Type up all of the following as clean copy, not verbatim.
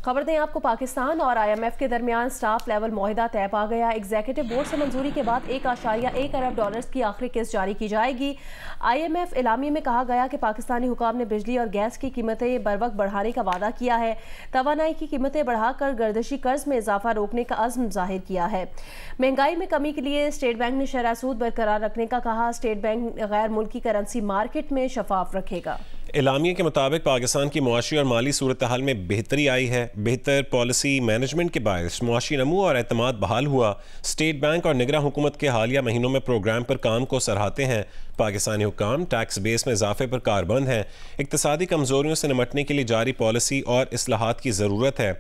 खबर दें आपको, पाकिस्तान और IMF के दरमियान स्टाफ लेवल मुआहिदा तय पा गया। एग्जीक्यूटिव बोर्ड से मंजूरी के बाद $1.1 अरब की आखिरी किस्त जारी की जाएगी। IMF एलामिया में कहा गया कि पाकिस्तानी हुकाम ने बिजली और गैस की कीमतें बरवक्त बढ़ाने का वादा किया है। तवानाई की कीमतें बढ़ाकर गर्दिशी कर्ज में इजाफा रोकने का अज़्म जाहिर किया है। महंगाई में कमी के लिए स्टेट बैंक ने शरह सूद बरकरार रखने का कहा। स्टेट बैंक गैर मुल्की करेंसी मार्केट में शफाफ रखेगा। एलामिया के मुताबिक पाकिस्तान की मुआशी और माली सूरत हाल में बेहतरी आई है। बेहतर पॉलिसी मैनेजमेंट के बायस मुआशी नमू और एतमाद बहाल हुआ। स्टेट बैंक और निगरान हुकूमत के हालिया महीनों में प्रोग्राम पर काम को सराहते हैं। पाकिस्तानी हुकाम टैक्स बेस में इजाफे पर कारबंद हैं। इक्तसादी कमजोरियों से निमटने के लिए जारी पॉलिसी और इस्लाहात की ज़रूरत है।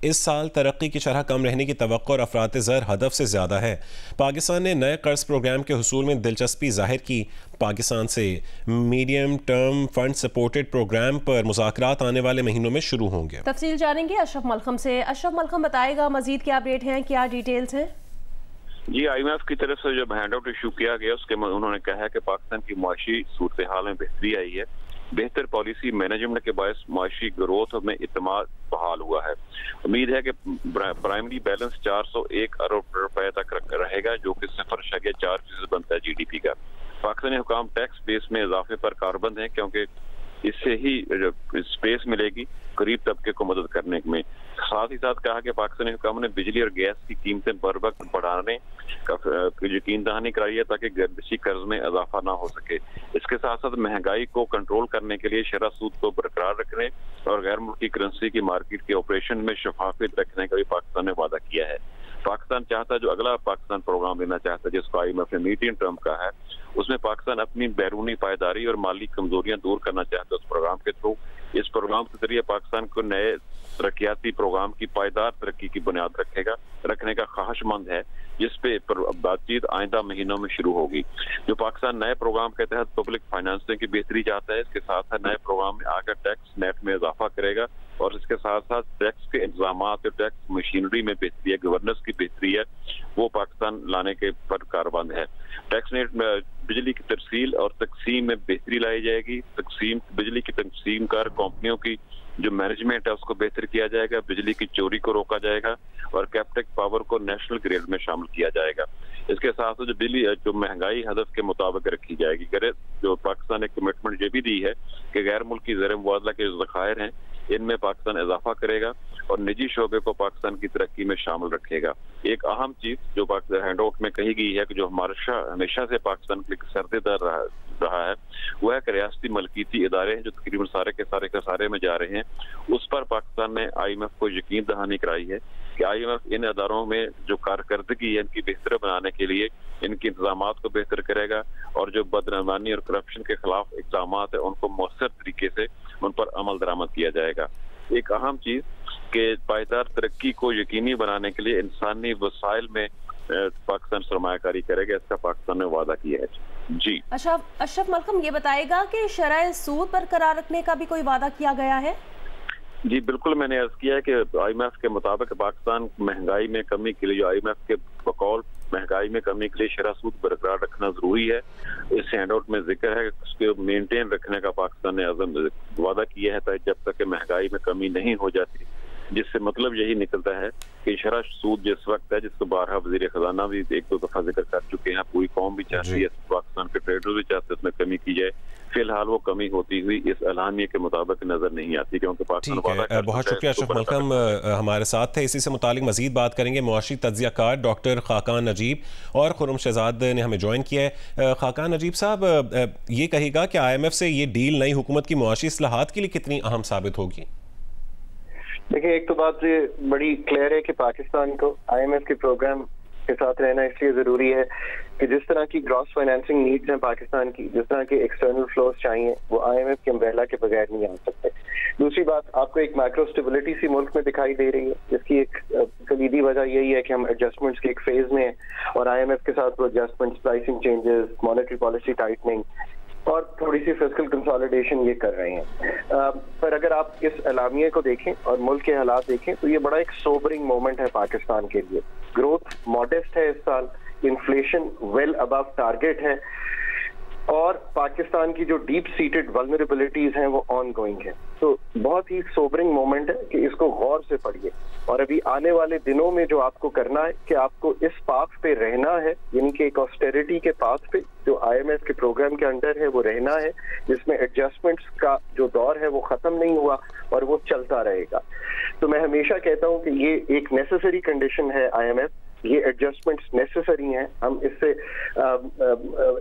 इस साल तरक्की की शरह कम रहने की तवक्को और अफरात ज़र हदफ से ज़्यादा है। पाकिस्तान ने नए कर्ज प्रोग्राम के हुसूल में दिलचस्पी जाहिर की। पाकिस्तान से medium term fund supported programme पर मुज़ाकरात आने वाले महीनों में शुरू होंगे। तफसील जानेंगे अशरफ मलखम से। अशरफ मलखम बताएगा मजीद क्या अपडेट हैं, क्या डिटेल्स हैं? जी, IMF की तरफ से जब हैंड आउट इशू किया गया उसके उन्होंने कहा है कि पाकिस्तान की मुआशी सूरत हाल में बेहतरी आई है। बेहतर पॉलिसी मैनेजमेंट के बायस मुआशी ग्रोथ में इत्मीनान बहाल हुआ है। उम्मीद है कि प्राइमरी बैलेंस 401 अरब रुपए तक रहेगा, जो कि 0.4% बनता है GDP का। पाकिस्तानी हुकाम टैक्स बेस में इजाफे पर कारबंद है, क्योंकि इससे ही स्पेस मिलेगी गरीब तबके को मदद करने में। साथ ही साथ कहा कि पाकिस्तानी हुकाम ने बिजली और गैस की कीमतें बर वक्त बढ़ाने का यकीन दहानी कराई है, ताकि गर्दिशी कर्ज में इजाफा ना हो सके। इसके साथ साथ महंगाई को कंट्रोल करने के लिए शरह सूद को बरकरार रखने और गैर मुल्की करेंसी की मार्केट के ऑपरेशन में शफाफियत रखने का भी पाकिस्तान ने वादा किया है। पाकिस्तान चाहता है, जो अगला पाकिस्तान प्रोग्राम लेना चाहता है जिसको IMF ने मीडियम टर्म का है, उसमें पाकिस्तान अपनी बैरूनी पायदारी और माली कमजोरियां दूर करना चाहता है उस प्रोग्राम के थ्रू। इस प्रोग्राम के जरिए पाकिस्तान को नए तरक्याती प्रोग्राम की पायदार तरक्की की बुनियाद रखने का ख्वाहिशमंद है, जिस पे बातचीत आइंदा महीनों में शुरू होगी। जो पाकिस्तान नए प्रोग्राम के तहत पब्लिक फाइनेंसिंग की बेहतरी चाहता है, इसके साथ साथ नए प्रोग्राम में आकर टैक्स नेट में इजाफा करेगा और इसके साथ साथ टैक्स के इंतजाम और टैक्स मशीनरी में बेहतरी है, गवर्नेंस की बेहतरी है, वो पाकिस्तान लाने के पर कारबंद है। टैक्स नेट में बिजली की तरसील और तकसीम में बेहतरी लाई जाएगी। बिजली की तकसीम कर कंपनियों की जो मैनेजमेंट है उसको बेहतर किया जाएगा। बिजली की चोरी को रोका जाएगा और कैप्टिव पावर को नेशनल ग्रिड में शामिल किया जाएगा। इसके साथ साथ जो बिजली जो महंगाई हदफ के मुताबिक रखी जाएगी। जो पाकिस्तान ने कमिटमेंट ये भी दी है कि गैर मुल्की ज़र मुबादला के जो ज़खायर हैं इनमें पाकिस्तान इजाफा करेगा और निजी शोबे को पाकिस्तान की तरक्की में शामिल रखेगा। एक अहम चीज जो पाकिस्तान हैंड आउट में कही गई है कि जो हमेशा से पाकिस्तान के लिए सरदेदार रहा है, वह है कि रियासती मलकीती इदारे हैं जो तकरीबन सारे में जा रहे हैं। उस पर पाकिस्तान ने IMF को यकीन दहानी कराई है कि IMF इन अदारों में जो कारकर्दगी है इनकी बेहतर बनाने के लिए इनके इंतजामात को बेहतर करेगा और जो बदनवानी और करप्शन के खिलाफ इक़दामात है उनको मौसर तरीके से उन पर अमल दरामद किया जाएगा। एक अहम चीज कि पायदार तरक्की को यकीनी बनाने के लिए इंसानी वसाइल में पाकिस्तान सरमायाकारी करेगा, इसका पाकिस्तान ने वादा किया है। जी अशरफ मलखम, ये बताएगा कि शरह सूद बरकरार रखने का भी कोई वादा किया गया है? जी बिल्कुल, मैंने अर्ज किया है कि IMF के मुताबिक पाकिस्तान महंगाई में कमी के लिए जो IMF के बकौल महंगाई में कमी के लिए शरह सूद बरकरार रखना जरूरी है। इस हैंड आउट में जिक्र है उसके मेंटेन रखने का पाकिस्तान ने वादा किया है जब तक कि महंगाई में कमी नहीं हो जाती, जिससे मतलब यही निकलता है कि शरह सूद जिस वक्त है, जिसको बारहा वजीर खजाना भी एक दो दफा जिक्र कर चुके हैं, पूरी कौम भी चाहती है, पाकिस्तान के ट्रेडर भी चाहते हैं उसमें कमी की जाए। फिलहाल वो कमी होती हुई इस एलानिया के मुताबिक नजर नहीं आती, क्योंकि पाकिस्तान। बहुत शुक्रिया अशरफ मलखम हमारे साथ थे। इसी से मुतालिक मजीद बात करेंगे मुआशी तज्जियाकार डॉक्टर खाकान नजीब और खुर्रम शहजाद ने हमें ज्वाइन किया है। खाकान नजीब साहब, ये कहेगा कि IMF से ये डील नई हुकूमत की मुआशी इस्लाहात के लिए कितनी अहम साबित होगी? देखिए, एक तो बात बड़ी क्लियर है कि पाकिस्तान को IMF के प्रोग्राम के साथ रहना इसलिए जरूरी है कि जिस तरह की ग्रॉस फाइनेंसिंग नीड्स हैं पाकिस्तान की, जिस तरह के एक्सटर्नल फ्लोज चाहिए, वो IMF के अम्ब्रेला के बगैर नहीं आ सकते। दूसरी बात, आपको एक मैक्रो स्टेबिलिटी सी मुल्क में दिखाई दे रही है, जिसकी एक कलीदी वजह यही है कि हम एडजस्टमेंट्स के एक फेज में हैं और IMF के साथ वो adjustments, pricing changes, monetary policy tightening और थोड़ी सी फिस्कल कंसोलिडेशन ये कर रहे हैं। पर अगर आप इस एलामिया को देखें और मुल्क के हालात देखें तो ये बड़ा एक सोबरिंग मोमेंट है पाकिस्तान के लिए। ग्रोथ मॉडेस्ट है इस साल, इन्फ्लेशन वेल अबव टारगेट है और पाकिस्तान की जो डीप सीटेड वल्नरेबिलिटीज हैं वो ऑन गोइंग है। तो बहुत ही सोबरिंग मोमेंट है कि इसको गौर से पढ़िए। और अभी आने वाले दिनों में जो आपको करना है कि आपको इस पाथ पे रहना है, यानी कि एक ऑस्टेरिटी के पाथ पे जो IMF के प्रोग्राम के अंडर है वो रहना है, जिसमें एडजस्टमेंट्स का जो दौर है वो खत्म नहीं हुआ और वो चलता रहेगा। तो मैं हमेशा कहता हूं कि ये एक नेसेसरी कंडीशन है IMF, ये एडजस्टमेंट्स नेसेसरी हैं, हम इससे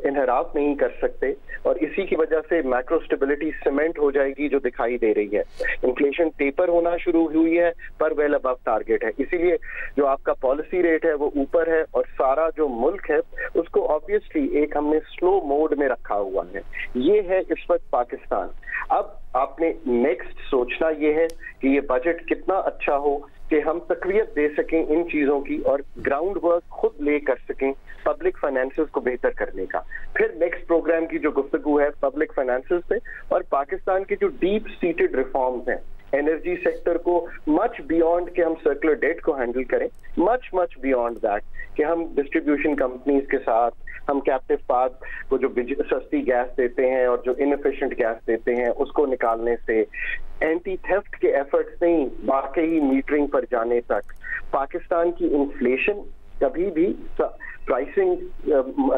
इनहराफ नहीं कर सकते और इसी की वजह से मैक्रो स्टेबिलिटी सीमेंट हो जाएगी जो दिखाई दे रही है। इन्फ्लेशन टेपर होना शुरू हुई है पर वेल अबव टारगेट है, इसीलिए जो आपका पॉलिसी रेट है वो ऊपर है और सारा जो मुल्क है उसको ऑब्वियसली एक हमने स्लो मोड में रखा हुआ है। ये है इस वक्त पाकिस्तान। अब आपने नेक्स्ट सोचना ये है कि ये बजट कितना अच्छा हो कि हम तकवीत दे सकें इन चीजों की और ग्राउंड वर्क खुद ले कर सकें पब्लिक फाइनेंसेस को बेहतर करने का। फिर नेक्स्ट प्रोग्राम की जो गुफ्तगू है पब्लिक फाइनेंसेस पे और पाकिस्तान के जो डीप सीटेड रिफॉर्म्स हैं, एनर्जी सेक्टर को मच बियॉन्ड कि हम सर्कुलर डेट को हैंडल करें, मच बियॉन्ड दैट कि हम डिस्ट्रीब्यूशन कंपनीज के साथ हम कैप्टिव पाथ को जो सस्ती गैस देते हैं और जो इनएफिशिएंट गैस देते हैं उसको निकालने से, एंटी थेफ्ट के एफर्ट्स नहीं वाकई मीटरिंग पर जाने तक, पाकिस्तान की इन्फ्लेशन कभी भी प्राइसिंग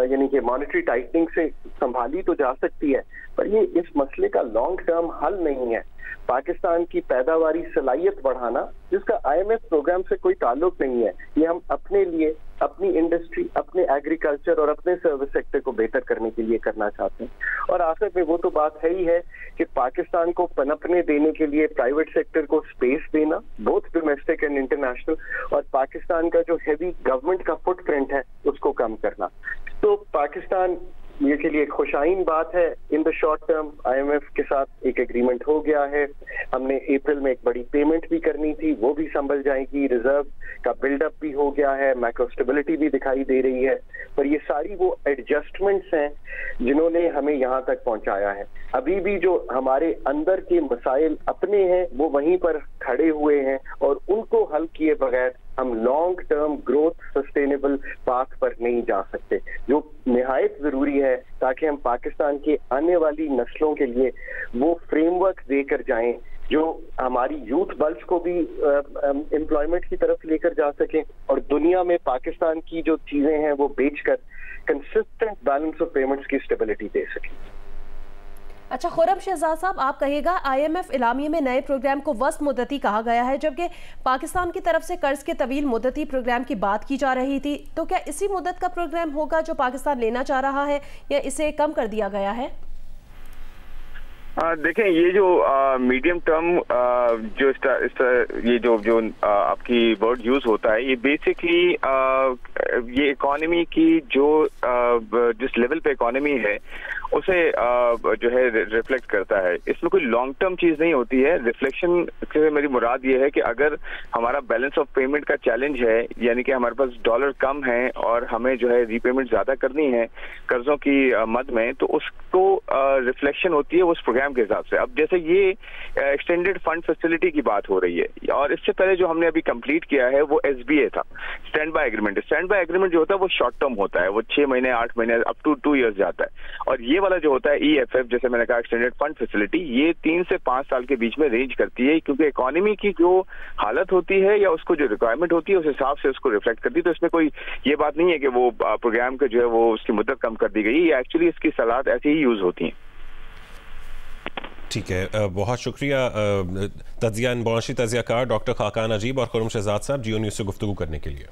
यानी कि मॉनेटरी टाइटनिंग से संभाली तो जा सकती है पर ये इस मसले का लॉन्ग टर्म हल नहीं है। पाकिस्तान की पैदावारी सलाहियत बढ़ाना जिसका IMF प्रोग्राम से कोई ताल्लुक नहीं है, ये हम अपने लिए, अपनी इंडस्ट्री, अपने एग्रीकल्चर और अपने सर्विस सेक्टर को बेहतर करने के लिए करना चाहते हैं। और आखिर में वो तो बात है ही है कि पाकिस्तान को पनपने देने के लिए प्राइवेट सेक्टर को स्पेस देना, बोथ डोमेस्टिक एंड इंटरनेशनल, और पाकिस्तान का जो हैवी गवर्नमेंट का फुटप्रिंट है उसको कम करना। तो पाकिस्तान ये के लिए खुशाइन बात है। In the short term IMF के साथ एक एग्रीमेंट हो गया है, हमने अप्रैल में एक बड़ी पेमेंट भी करनी थी, वो भी संभल जाएगी, रिजर्व का बिल्डअप भी हो गया है, मैक्रो स्टेबिलिटी भी दिखाई दे रही है। पर ये सारी वो एडजस्टमेंट्स हैं जिन्होंने हमें यहाँ तक पहुंचाया है। अभी भी जो हमारे अंदर के मसाइल अपने हैं वो वहीं पर खड़े हुए हैं और उनको हल किए बगैर हम long term growth sustainable path पर नहीं जा सकते, जो निहायत जरूरी है ताकि हम पाकिस्तान के आने वाली नस्लों के लिए वो फ्रेमवर्क देकर जाएं जो हमारी यूथ बल्स को भी एम्प्लॉयमेंट की तरफ लेकर जा सकें और दुनिया में पाकिस्तान की जो चीजें हैं वो बेचकर कंसिस्टेंट बैलेंस ऑफ पेमेंट्स की स्टेबिलिटी दे सकें। अच्छा खुर्रम शहजाद साहब, आप कहिएगा IMF इलामिये में नए प्रोग्राम को वस्त मुद्दती कहा गया है जबकि पाकिस्तान की तरफ से कर्ज के तवील मुद्दती प्रोग्राम की बात की जा रही थी, तो क्या इसी मुद्दत का प्रोग्राम होगा जो पाकिस्तान लेना चाह रहा है या इसे कम कर दिया गया है? देखें, ये जो मीडियम टर्म जो ये जो आपकी वर्ड यूज होता है, ये बेसिकली ये इकोनॉमी की जो जिस लेवल पे इकोनॉमी है उसे जो है रिफ्लेक्ट करता है। इसमें कोई लॉन्ग टर्म चीज नहीं होती है। रिफ्लेक्शन से मेरी मुराद ये है कि अगर हमारा बैलेंस ऑफ पेमेंट का चैलेंज है, यानी कि हमारे पास डॉलर कम है और हमें जो है रीपेमेंट ज्यादा करनी है कर्जों की मद में, तो उसको रिफ्लेक्शन होती है उस प्रोग्राम के हिसाब से। अब जैसे ये एक्सटेंडेड फंड फैसिलिटी की बात हो रही है और इससे पहले जो हमने अभी कंप्लीट किया है वो SBA था, stand by agreement. Stand by agreement जो होता है वो शॉर्ट टर्म होता है, वो 6 महीने 8 महीने अप टू 2 ईयर्स जाता है। और ये वाला जो होता है EFF, जैसे मैंने कहा एक्सटेंडेड फंड फैसिलिटी, ये 3 से 5 साल के बीच में रेंज करती है क्योंकि इकोनॉमी की जो हालत होती है या उसको जो रिक्वायरमेंट होती है उस हिसाब से उसको रिफ्लेक्ट करती है। तो इसमें कोई ये बात नहीं है कि वो प्रोग्राम के जो है वो उसकी मुद्दत कम कर दी गई, एक्चुअली इसकी सलाहत ऐसे ही यूज होती है। ठीक है, बहुत शुक्रिया तजिया मुआशी तजियाकार डॉक्टर खाकान अजीब और खुर्रम शहजाद साहब जियो न्यूज़ से गुफ्तगू करने के लिए।